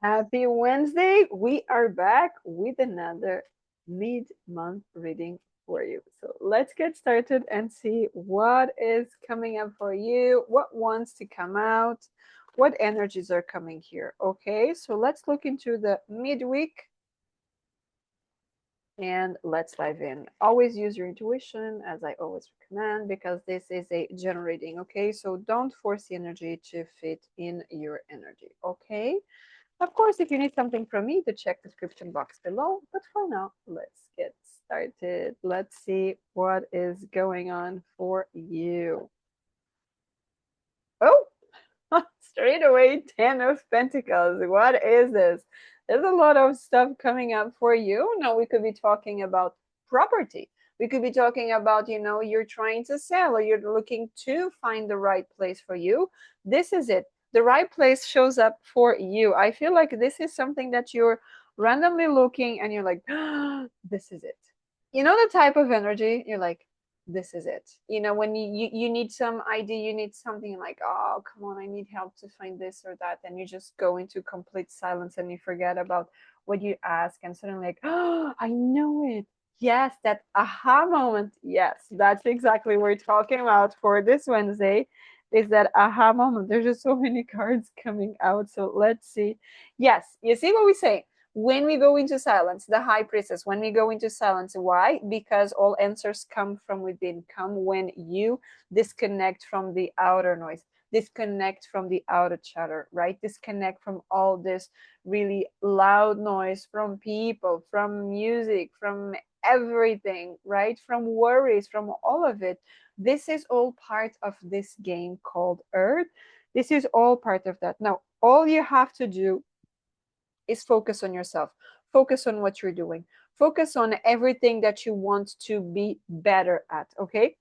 Happy Wednesday. We are back with another mid-month reading for you. So let's get started and see what is coming up for you, what wants to come out, what energies are coming here. Okay, so let's look into the midweek and let's dive in. Always use your intuition, as I always recommend, because this is a generating. Okay, so don't force the energy to fit in your energy. Okay. Of course, if you need something from me, to check the description box below. But for now, let's get started. Let's see what is going on for you. Oh, straight away, 10 of Pentacles. What is this? There's a lot of stuff coming up for you. Now, we could be talking about property. We could be talking about, you're trying to sell or you're looking to find the right place for you. This is it. The right place shows up for you. I feel like this is something that you're randomly looking and you're like, this is it. You know the type of energy? You're like, this is it. When you need some idea, you need something like, oh, come on, I need help to find this or that. And you just go into complete silence and you forget about what you ask. And suddenly, like, oh, I know it. Yes, that aha moment. Yes, that's exactly what we're talking about for this Wednesday. Is that aha moment. There's just so many cards coming out. So let's see. Yes, you see what we say when we go into silence, the high priestess, when we go into silence, why? Because all answers come from within, come when you disconnect from the outer noise, disconnect from the outer chatter, right? Disconnect from all this really loud noise from people, from music, from everything, right? From worries, from all of it. This is all part of this game called Earth. This is all part of that. Now, all you have to do is focus on yourself. Focus on what you're doing. Focus on everything that you want to be better at, okay?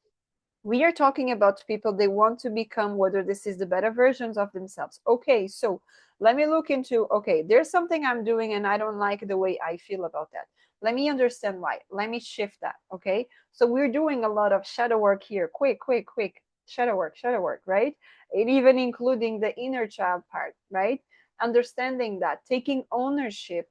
We are talking about people, they want to become, whether this is the better versions of themselves. Okay, so let me look into, okay, there's something I'm doing and I don't like the way I feel about that. Let me understand why. Let me shift that, okay? So we're doing a lot of shadow work here. Quick, quick, quick. Shadow work, right? It even including the inner child part, right? Understanding that, taking ownership,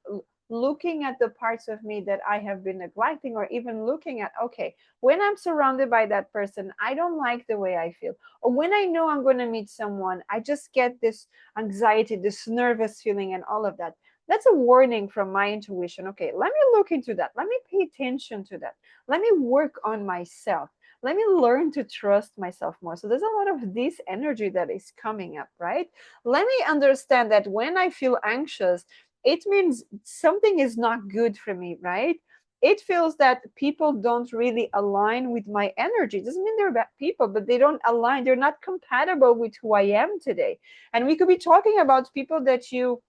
looking at the parts of me that I have been neglecting, or even looking at, okay, when I'm surrounded by that person, I don't like the way I feel. Or when I know I'm going to meet someone, I just get this anxiety, this nervous feeling, and all of that. That's a warning from my intuition. Okay, let me look into that. Let me pay attention to that. Let me work on myself. Let me learn to trust myself more. So there's a lot of this energy that is coming up, right? Let me understand that when I feel anxious, it means something is not good for me, right? It feels that people don't really align with my energy. It doesn't mean they're bad people, but they don't align. They're not compatible with who I am today. And we could be talking about people that you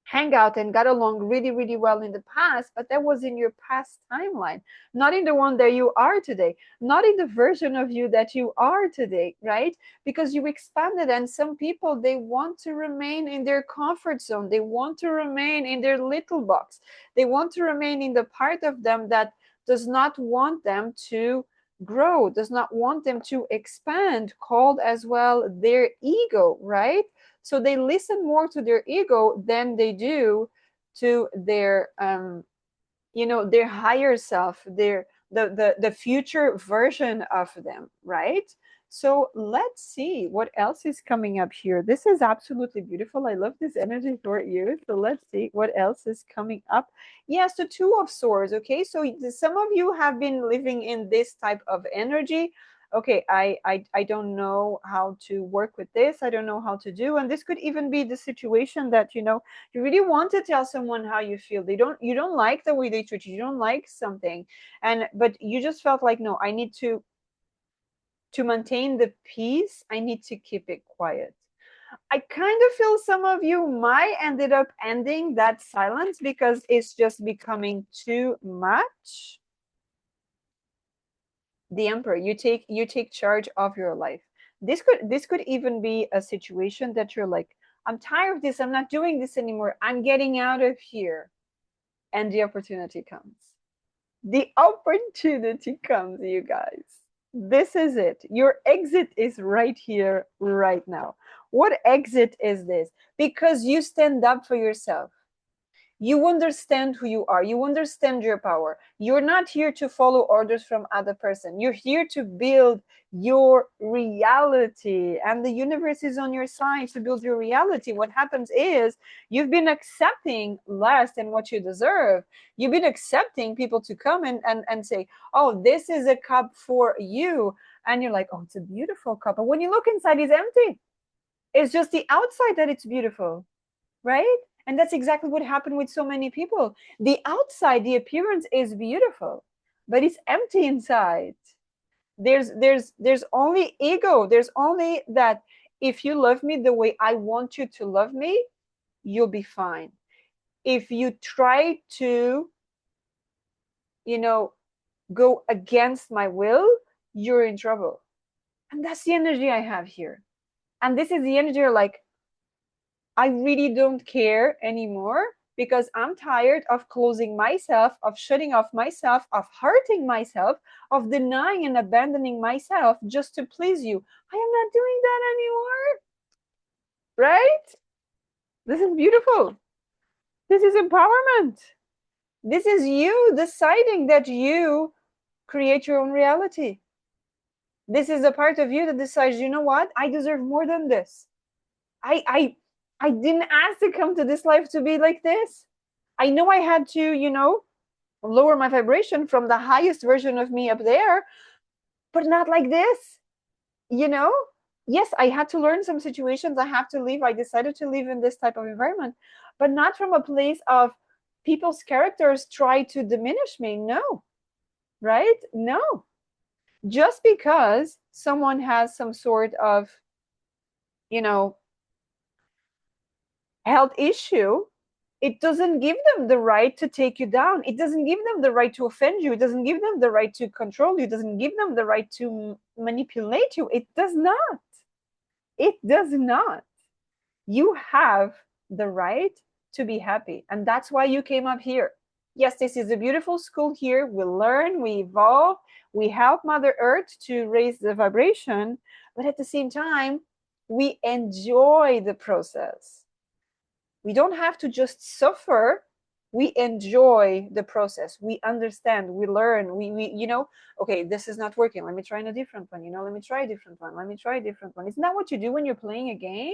hang out and got along really, really well in the past, but that was in your past timeline, not in the one that you are today, not in the version of you that you are today, right? Because you expanded, and some people, they want to remain in their comfort zone. They want to remain in their little box. They want to remain in the part of them that does not want them to grow, does not want them to expand, called as well their ego, right? So they listen more to their ego than they do to their their higher self, their the future version of them, right? So let's see what else is coming up here. This is absolutely beautiful. I love this energy for you. So let's see what else is coming up. Yes, the two of swords. Okay, so some of you have been living in this type of energy. Okay, I don't know how to work with this. I don't know how to do. And this could even be the situation that you really want to tell someone how you feel. You don't like the way they treat you. You don't like something, and but you just felt like, no, I need to maintain the peace. I need to keep it quiet. I kind of feel some of you might ended up ending that silence because it's just becoming too much. The Emperor, you take charge of your life. This could even be a situation that you're like, I'm tired of this. I'm not doing this anymore. I'm getting out of here. And the opportunity comes. The opportunity comes, you guys. This is it. Your exit is right here, right now. What exit is this? Because you stand up for yourself. You understand who you are. You understand your power. You're not here to follow orders from other person. You're here to build your reality, and the universe is on your side to build your reality. What happens is you've been accepting less than what you deserve. You've been accepting people to come and say, oh, this is a cup for you. And you're like, oh, it's a beautiful cup. And when you look inside, it's empty. It's just the outside that it's beautiful, right? And that's exactly what happened with so many people. The outside, the appearance is beautiful, but it's empty inside. There's only ego. There's only that if you love me the way I want you to love me, you'll be fine. If you try to, you know, go against my will, you're in trouble. And that's the energy I have here. And this is the energy like, I really don't care anymore because I'm tired of closing myself, of shutting off myself, of hurting myself, of denying and abandoning myself just to please you. I am not doing that anymore. Right? This is beautiful. This is empowerment. This is you deciding that you create your own reality. This is a part of you that decides, you know what? I deserve more than this. I I I didn't ask to come to this life to be like this. I know I had to, lower my vibration from the highest version of me up there, but not like this, you know? Yes, I had to learn some situations. I have to leave. I decided to live in this type of environment, but not from a place of people's characters try to diminish me. No, right? No. Just because someone has some sort of, you know, health issue, it doesn't give them the right to take you down. It doesn't give them the right to offend you. It doesn't give them the right to control you. It doesn't give them the right to manipulate you. It does not. It does not. You have the right to be happy. And that's why you came up here. Yes, this is a beautiful school here. We learn, we evolve, we help Mother Earth to raise the vibration, but at the same time, we enjoy the process. We don't have to just suffer. We enjoy the process. We understand, we learn, okay, this is not working, let me try a different one, let me try a different one, let me try a different one. Isn't that what you do when you're playing a game?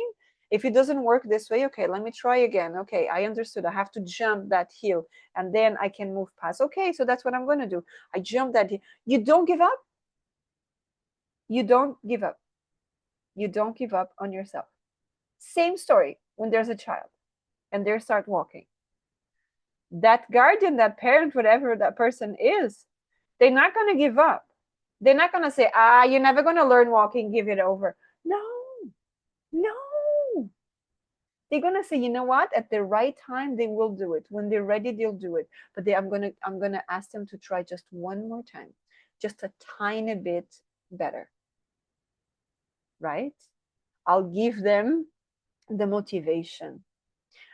If it doesn't work this way, okay, let me try again. Okay, I understood, I have to jump that hill and then I can move past. Okay, so that's what I'm going to do. I jump that hill. You don't give up. You don't give up. You don't give up on yourself. Same story when there's a child and they start walking. That guardian, that parent, whatever that person is, they're not going to give up. They're not going to say, you're never going to learn walking, give it over. No, no. They're going to say, you know what? At the right time, they will do it. When they're ready, they'll do it. But I'm going to ask them to try just one more time, just a tiny bit better. Right? I'll give them the motivation.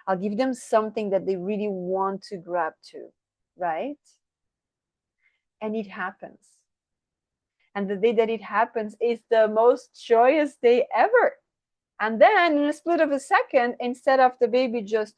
I'll give them something that they really want to grab to, right? And it happens. And the day that it happens is the most joyous day ever. And then in a split of a second, instead of the baby just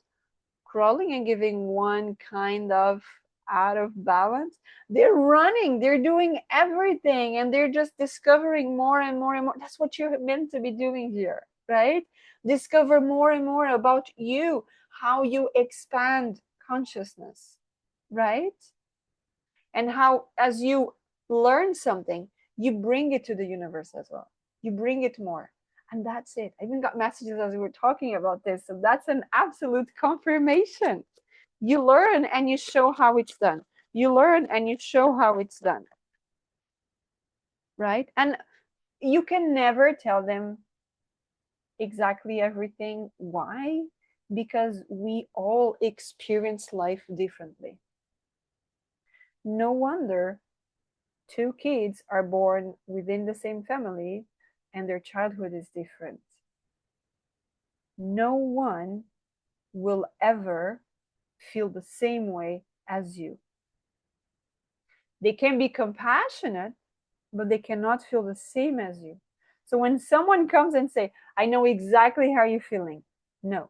crawling and giving one kind of out of balance, they're running, they're doing everything, and they're just discovering more and more and more. That's what you're meant to be doing here, right? Discover more and more about you, how you expand consciousness, right? And how, as you learn something, you bring it to the universe as well. You bring it more. And that's it. I even got messages as we were talking about this. So that's an absolute confirmation. You learn and you show how it's done. You learn and you show how it's done. Right? And you can never tell them exactly everything. Why? Because we all experience life differently. No wonder two kids are born within the same family and their childhood is different. No one will ever feel the same way as you. They can be compassionate, but they cannot feel the same as you. So when someone comes and say, I know exactly how you're feeling. No,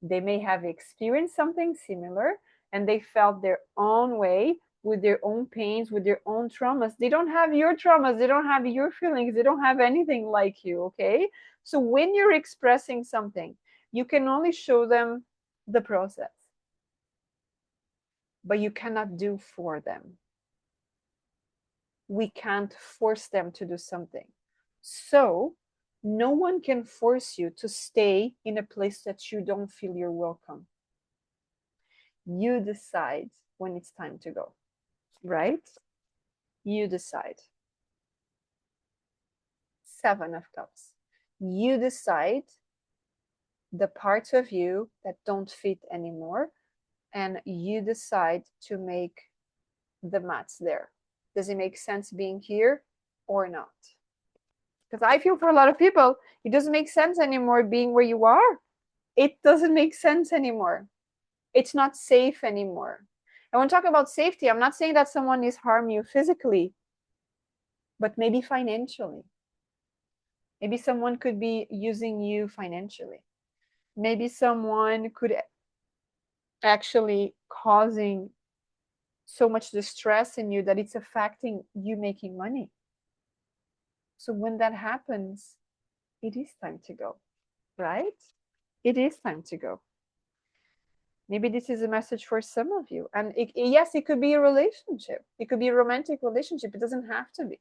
They may have experienced something similar and they felt their own way with their own pains, with their own traumas. They don't have your traumas, they don't have your feelings, they don't have anything like you, okay? So when you're expressing something, you can only show them the process, but you cannot do for them. We can't force them to do something. So no one can force you to stay in a place that you don't feel you're welcome. You decide when it's time to go, right? You decide. 7 of Cups. You decide the parts of you that don't fit anymore, and you decide to make the mats there. Does it make sense being here or not? Because I feel for a lot of people, it doesn't make sense anymore being where you are. It doesn't make sense anymore. It's not safe anymore. And when I talk about safety, I'm not saying that someone is harm you physically, but maybe financially. Maybe someone could be using you financially. Maybe someone could actually causing so much distress in you that it's affecting you making money. So when that happens, it is time to go, right? It is time to go. Maybe this is a message for some of you. And yes, it could be a relationship. It could be a romantic relationship. It doesn't have to be.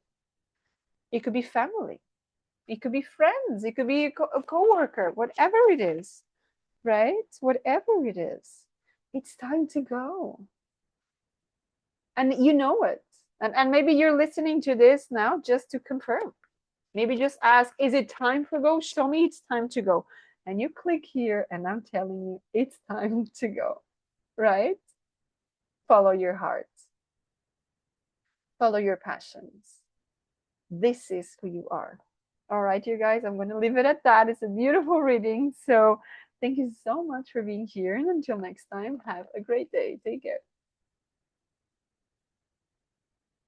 It could be family. It could be friends. It could be a coworker, whatever it is, right? Whatever it is, it's time to go. And you know it. And maybe you're listening to this now just to confirm. Maybe just ask, is it time for go? Show me it's time to go. And you click here, and I'm telling you, it's time to go, right? Follow your heart, follow your passions. This is who you are. All right, you guys, I'm going to leave it at that. It's a beautiful reading. So thank you so much for being here. And until next time, have a great day. Take care.